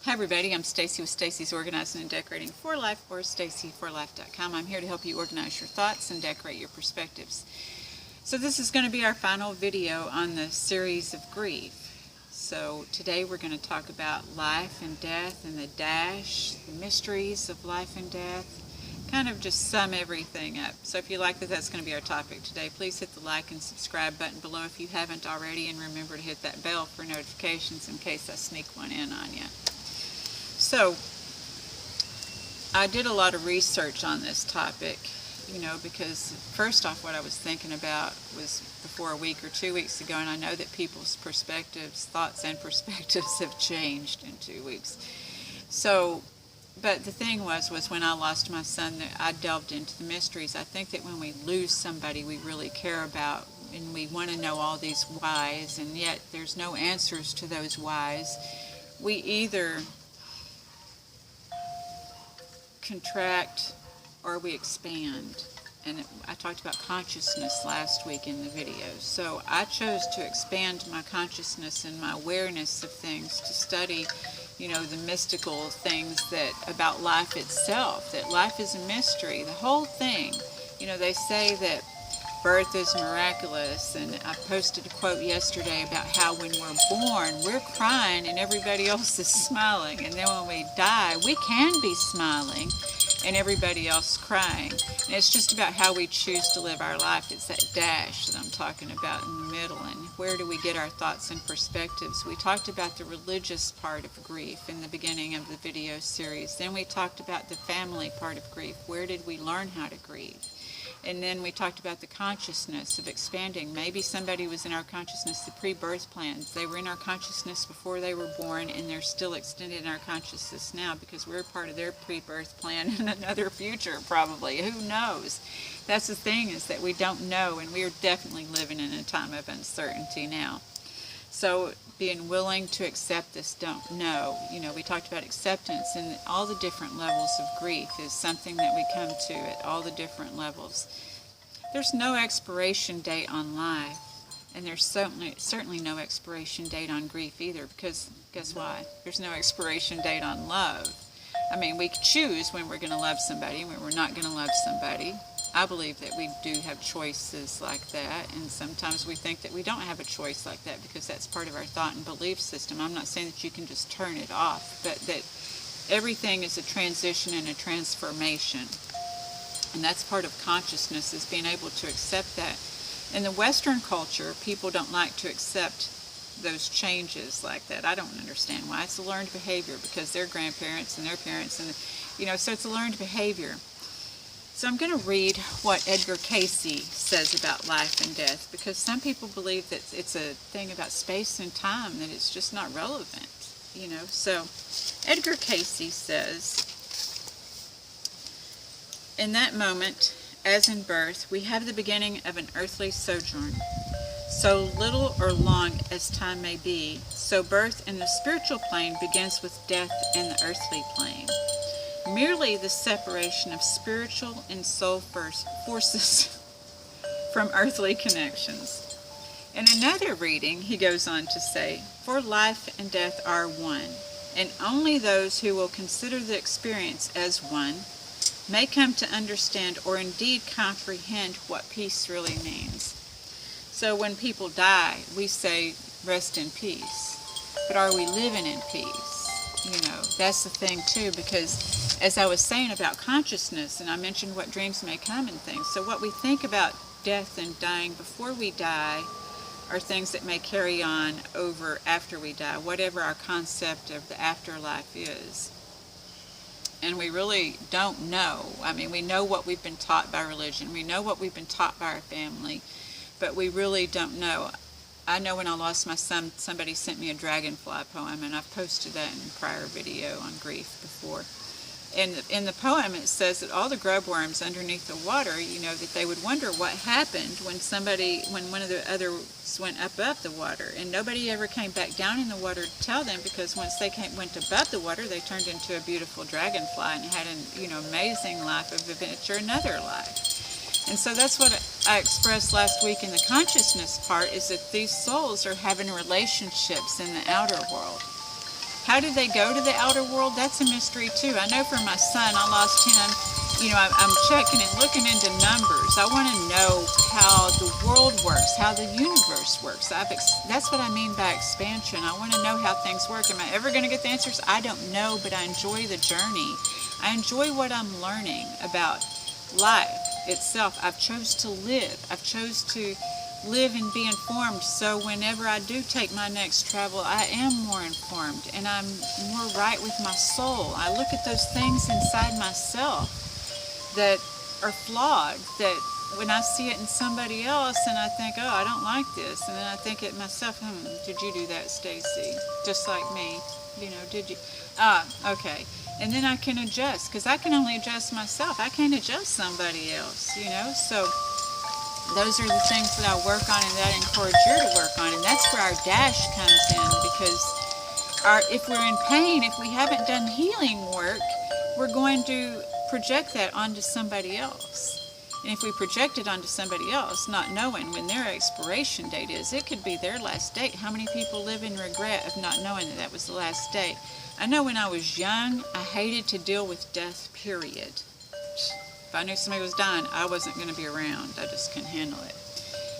Hi everybody, I'm Stacy with Stacy's Organizing and Decorating for Life, or stacyforlife.com. I'm here to help you organize your thoughts and decorate your perspectives. So this is going to be our final video on the series of grief. So today we're going to talk about life and death and the dash, the mysteries of life and death, kind of just sum everything up. So if you like that, that's going to be our topic today. Please hit the like and subscribe button below if you haven't already, and remember to hit that bell for notifications in case I sneak one in on you. So, I did a lot of research on this topic, because first off, what I was thinking about was before a week or 2 weeks ago, and I know that people's perspectives, thoughts and perspectives have changed in 2 weeks. So, but the thing was when I lost my son, I delved into the mysteries. I think that when we lose somebody we really care about, and we want to know all these whys, and yet there's no answers to those whys, we either contract or we expand. And I talked about consciousness last week in the video. So I chose to expand my consciousness and my awareness of things, to study, the mystical things that about life itself, that life is a mystery. The whole thing, they say that birth is miraculous, and I posted a quote yesterday about how when we're born, we're crying and everybody else is smiling, and then when we die, we can be smiling and everybody else crying. And it's just about how we choose to live our life. It's that dash that I'm talking about in the middle, and where do we get our thoughts and perspectives. We talked about the religious part of grief in the beginning of the video series. Then we talked about the family part of grief. Where did we learn how to grieve? And then we talked about the consciousness of expanding. Maybe somebody was in our consciousness, the pre-birth plans. They were in our consciousness before they were born, and they're still extended in our consciousness now because we're part of their pre-birth plan in another future, probably. Who knows? That's the thing, is that we don't know, and we're definitely living in a time of uncertainty now. So being willing to accept this don't know. We talked about acceptance, and all the different levels of grief is something that we come to at all the different levels. There's no expiration date on life, and there's certainly no expiration date on grief either, because guess why? There's no expiration date on love. I mean, we choose when we're going to love somebody and when we're not going to love somebody. I believe that we do have choices like that, and sometimes we think that we don't have a choice like that because that's part of our thought and belief system. I'm not saying that you can just turn it off, but that everything is a transition and a transformation, and that's part of consciousness, is being able to accept that. In the Western culture, people don't like to accept those changes like that. I don't understand why. It's a learned behavior because their grandparents and their parents, and so it's a learned behavior. So I'm going to read what Edgar Cayce says about life and death, because some people believe that it's a thing about space and time, that it's just not relevant, So Edgar Cayce says, "In that moment, as in birth, we have the beginning of an earthly sojourn. So little or long as time may be, so birth in the spiritual plane begins with death in the earthly plane. Merely the separation of spiritual and soul forces from earthly connections." In another reading, he goes on to say, "For life and death are one, and only those who will consider the experience as one may come to understand or indeed comprehend what peace really means." So when people die, we say, rest in peace. But are we living in peace? That's the thing too, because as I was saying about consciousness, and I mentioned what dreams may come and things, so what we think about death and dying before we die are things that may carry on over after we die, whatever our concept of the afterlife is. And we really don't know. I mean, we know what we've been taught by religion, we know what we've been taught by our family, but we really don't know. I know when I lost my son, somebody sent me a dragonfly poem, and I've posted that in a prior video on grief before. And in the poem it says that all the grub worms underneath the water, that they would wonder what happened when one of the others went up above the water, and nobody ever came back down in the water to tell them, because once they went above the water, they turned into a beautiful dragonfly and had an amazing life of adventure, another life. And so that's what I expressed last week in the consciousness part, is that these souls are having relationships in the outer world. How did they go to the outer world? That's a mystery too. I know for my son, I lost him. I'm checking and looking into numbers. I want to know how the world works, how the universe works. That's what I mean by expansion. I want to know how things work. Am I ever going to get the answers? I don't know, but I enjoy the journey. I enjoy what I'm learning about life itself. I've chose to live. I've chose to live and be informed, so whenever I do take my next travel, I am more informed and I'm more right with my soul. I look at those things inside myself that are flawed, that when I see it in somebody else and I think, oh, I don't like this, and then I think it myself, did you do that, Stacy? Just like me, did you? Okay. And then I can adjust, because I can only adjust myself. I can't adjust somebody else, so those are the things that I work on and that I encourage you to work on, and that's where our dash comes in, because if we're in pain, if we haven't done healing work, we're going to project that onto somebody else. And if we project it onto somebody else, not knowing when their expiration date is, it could be their last date. How many people live in regret of not knowing that was the last date? I know when I was young, I hated to deal with death, period. If I knew somebody was dying, I wasn't going to be around. I just couldn't handle it.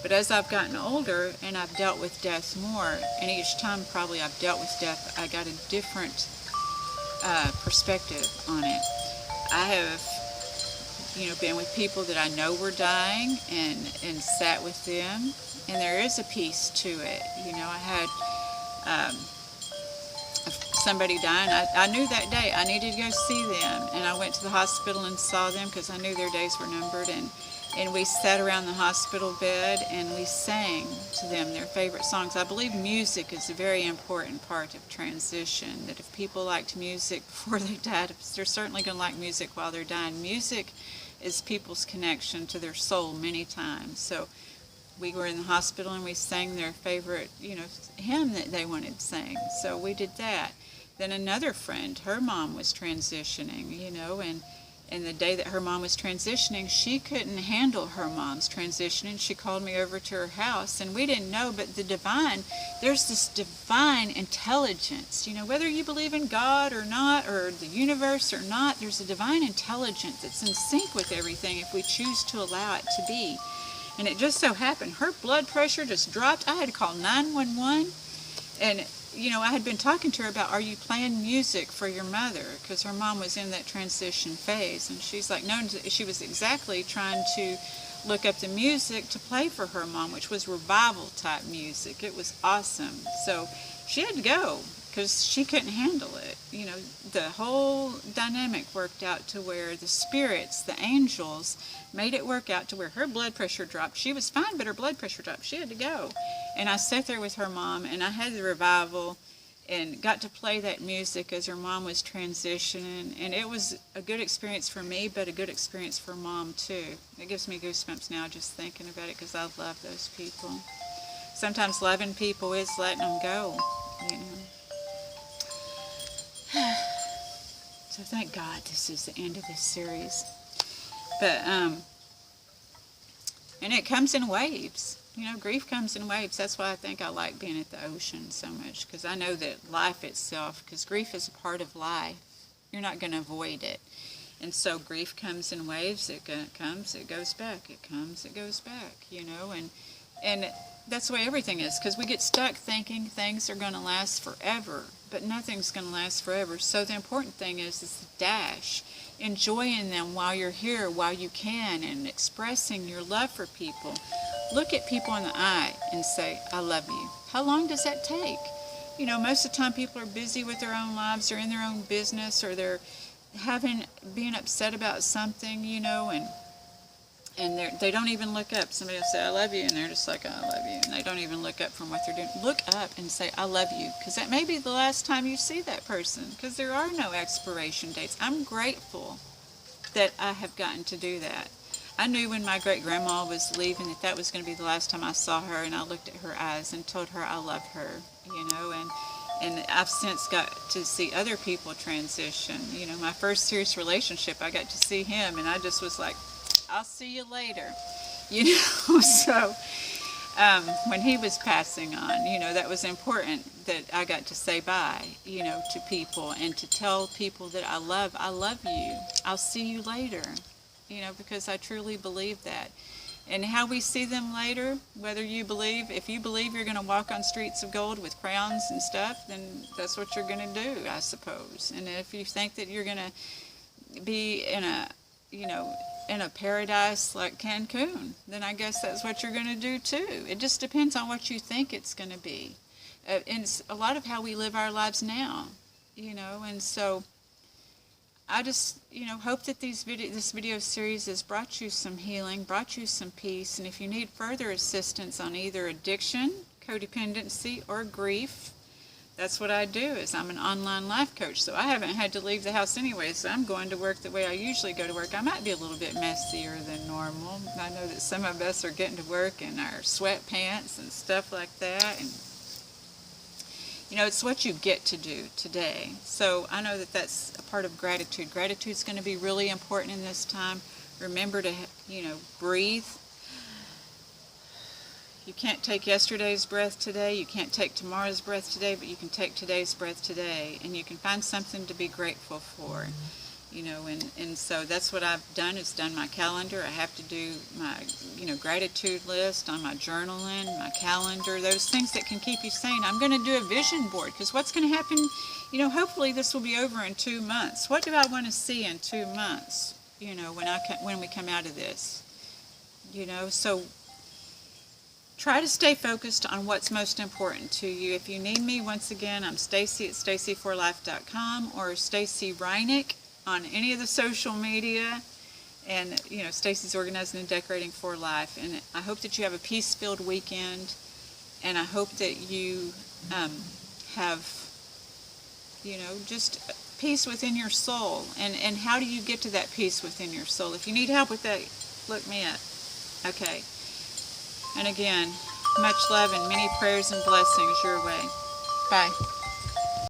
But as I've gotten older and I've dealt with death more, and each time probably I've dealt with death, I got a different perspective on it. I have, been with people that I know were dying and sat with them, and there is a peace to it. I had somebody dying. I knew that day I needed to go see them, and I went to the hospital and saw them because I knew their days were numbered, and we sat around the hospital bed and we sang to them their favorite songs. I believe music is a very important part of transition, that if people liked music before they died, they're certainly going to like music while they're dying. Music is people's connection to their soul many times. So we were in the hospital and we sang their favorite, hymn that they wanted to sing. So we did that. Then another friend, her mom was transitioning, and the day that her mom was transitioning, she couldn't handle her mom's transition, and she called me over to her house, and we didn't know, but there's this divine intelligence, whether you believe in God or not, or the universe or not, there's a divine intelligence that's in sync with everything if we choose to allow it to be. And it just so happened, her blood pressure just dropped. I had to call 911, and I had been talking to her about, are you playing music for your mother? Because her mom was in that transition phase. And she's like, no, she was exactly trying to look up the music to play for her mom, which was revival type music. It was awesome. So she had to go because she couldn't handle it. The whole dynamic worked out to where the spirits, the angels, made it work out to where her blood pressure dropped. She was fine, but her blood pressure dropped. She had to go. And I sat there with her mom, and I had the revival and got to play that music as her mom was transitioning. And it was a good experience for me, but a good experience for Mom, too. It gives me goosebumps now just thinking about it, because I love those people. Sometimes loving people is letting them go, So thank God this is the end of this series. But, and it comes in waves. Grief comes in waves. That's why I think I like being at the ocean so much, because I know that life itself, because grief is a part of life. You're not going to avoid it. And so grief comes in waves. It comes, it goes back. It comes, it goes back, And that's the way everything is, because we get stuck thinking things are going to last forever, but nothing's going to last forever. So the important thing is the dash, enjoying them while you're here, while you can, and expressing your love for people. Look at people in the eye and say, I love you. How long does that take? Most of the time people are busy with their own lives, or in their own business, or they're being upset about something, and they don't even look up. Somebody will say, I love you, and they're just like, I love you, and they don't even look up from what they're doing. Look up and say, I love you, because that may be the last time you see that person, because there are no expiration dates. I'm grateful that I have gotten to do that. I knew when my great-grandma was leaving that was going to be the last time I saw her, and I looked at her eyes and told her I love her, and I've since got to see other people transition. My first serious relationship, I got to see him, and I just was like, I'll see you later, So when he was passing on. That was important that I got to say bye, to people and to tell people that I love you. I'll see you later, because I truly believe that. And how we see them later, if you believe you're going to walk on streets of gold with crowns and stuff, then that's what you're going to do, I suppose. And if you think that you're going to be in a paradise like Cancun, then I guess that's what you're going to do too. It just depends on what you think it's going to be. And it's a lot of how we live our lives now, and so I just, hope that this video series has brought you some healing, brought you some peace, and if you need further assistance on either addiction, codependency, or grief, that's what I do. Is I'm an online life coach, so I haven't had to leave the house anyway, so I'm going to work the way I usually go to work. I might be a little bit messier than normal. I know that some of us are getting to work in our sweatpants and stuff like that, and it's what you get to do today. So I know that that's a part of gratitude. Gratitude is going to be really important in this time. Remember to, breathe. You can't take yesterday's breath today. You can't take tomorrow's breath today, but you can take today's breath today. And you can find something to be grateful for. And so that's what I've done, is done my calendar. I have to do my, gratitude list on my journaling, my calendar, those things that can keep you sane. I'm going to do a vision board, because what's going to happen, hopefully this will be over in 2 months. What do I want to see in 2 months, when we come out of this? So try to stay focused on what's most important to you. If you need me, once again, I'm Stacy at stacyforlife.com or Stacy Reinick on any of the social media, and Stacy's Organizing and Decorating for Life. And I hope that you have a peace-filled weekend, and I hope that you have just peace within your soul. And how do you get to that peace within your soul? If you need help with that, look me up. Okay. And again, much love and many prayers and blessings your way. Bye.